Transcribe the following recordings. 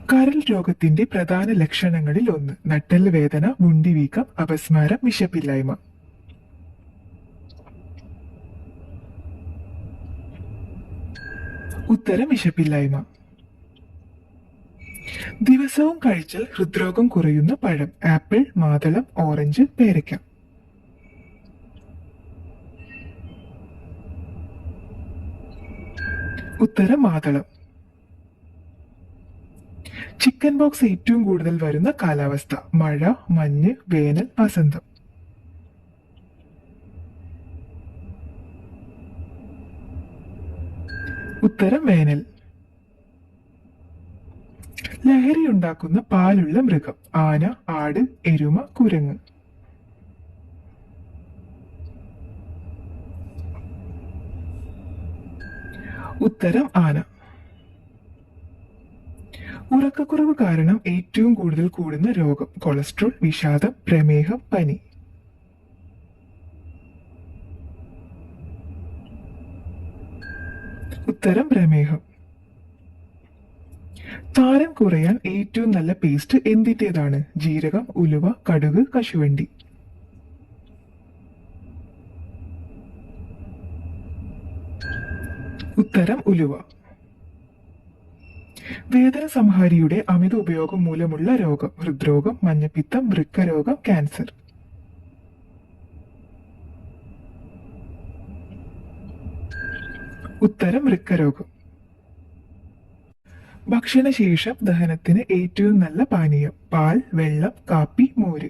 കരൾ രോഗത്തിന്റെ പ്രധാന ലക്ഷണങ്ങളിൽ ഒന്ന് നട്ടെല്ല് വേദന, മുണ്ടിവീക്കം, അപസ്മാരം, വിശപ്പില്ലായ്മ. ഉത്തരം വിശപ്പില്ലായ്മ. ദിവസവും കഴിച്ചാൽ ഹൃദ്രോഗം കുറയുന്ന പഴം: ആപ്പിൾ, മാതളം, ഓറഞ്ച്, പേരയ്ക്ക. ഉത്തരം മാതളം. ചിക്കൻ ബോക്സ് ഏറ്റവും കൂടുതൽ വരുന്ന കാലാവസ്ഥ: മഴ, മഞ്ഞ്, വേനൽ, വസന്തം. ഉത്തരം വേനൽ. ലഹരി ഉണ്ടാക്കുന്ന പാലുള്ള മൃഗം: ആന, ആട്, എരുമ, കുരങ്ങ്. ഉത്തരം ആന. ഉറക്കക്കുറവ് കാരണം ഏറ്റവും കൂടുതൽ കൂടുന്ന രോഗം: കൊളസ്ട്രോൾ, വിഷാദം, പ്രമേഹം, പനി. ഉത്തരം പ്രമേഹം. താരം കുറയാൻ ഏറ്റവും നല്ല പേസ്റ്റ് എന്തിന്റേതാണ്? ജീരകം, ഉലുവ, കടുക്, കശുവണ്ടി. ഉത്തരം ഉലുവ. വേദന സംഹാരിയുടെ അമിത ഉപയോഗം മൂലമുള്ള രോഗം: ഹൃദ്രോഗം, മഞ്ഞപ്പിത്തം, വൃക്കരോഗം, ക്യാൻസർ. ഉത്തരം വൃക്കരോഗം. ഭക്ഷണശേഷം ദഹനത്തിന് ഏറ്റവും നല്ല പാനീയം: പാൽ, വെള്ളം, കാപ്പി, മോര്.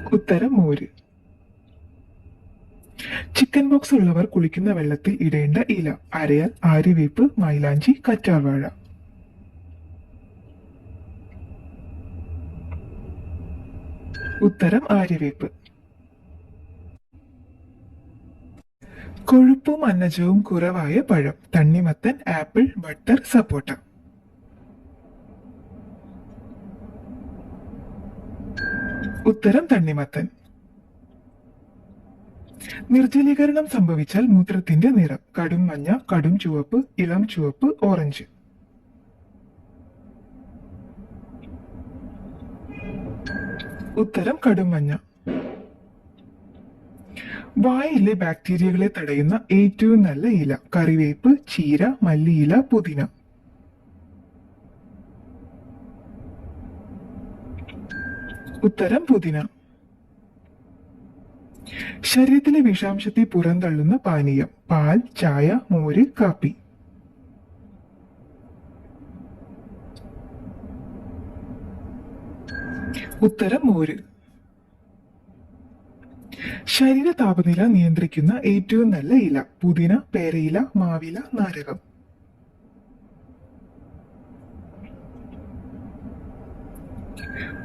ഉത്തരം മോര്. ചിക്കൻ ബോക്സ് ഉള്ളവർ കുളിക്കുന്ന വെള്ളത്തിൽ ഇടേണ്ട ഇല: അരയാൽ, ആര്യവേപ്പ്, മൈലാഞ്ചി, കറ്റാർവാഴ. ഉത്തരം ആര്യവേപ്പ്. കൊഴുപ്പും അന്നജവും കുറവായ പഴം: തണ്ണിമത്തൻ, ആപ്പിൾ, ബട്ടർ, സപ്പോട്ട. ഉത്തരം തണ്ണിമത്തൻ. നിർജ്ജലീകരണം സംഭവിച്ചാൽ മൂത്രത്തിന്റെ നിറം: കടും മഞ്ഞ, കടും ചുവപ്പ്, ഇളം ചുവപ്പ്, ഓറഞ്ച്. ഉത്തരം കടും മഞ്ഞ. വായിലെ ബാക്ടീരിയകളെ തടയുന്ന ഏറ്റവും നല്ല ഇല: കറിവേപ്പ്, ചീര, മല്ലിയില, പുതിന. ഉത്തരം പുതിന. ശരീരത്തിലെ വിഷാംശത്തെ പുറന്തള്ളുന്ന പാനീയം: പാൽ, ചായ, മോര്, കാപ്പി. ഉത്തരം മോര്. ശരീര താപനില നിയന്ത്രിക്കുന്ന ഏറ്റവും നല്ല ഇല: പുതിന, പേരയില, മാവില, നാരകം.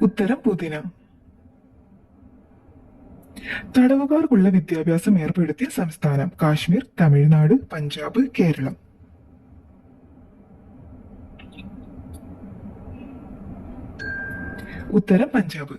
ഉത്തരം പുതിന. തടവുകാർക്കുള്ള വിദ്യാഭ്യാസം ഏർപ്പെടുത്തിയ സംസ്ഥാനം: കാശ്മീർ, തമിഴ്നാട്, പഞ്ചാബ്, കേരളം. ഉത്തരം പഞ്ചാബ്.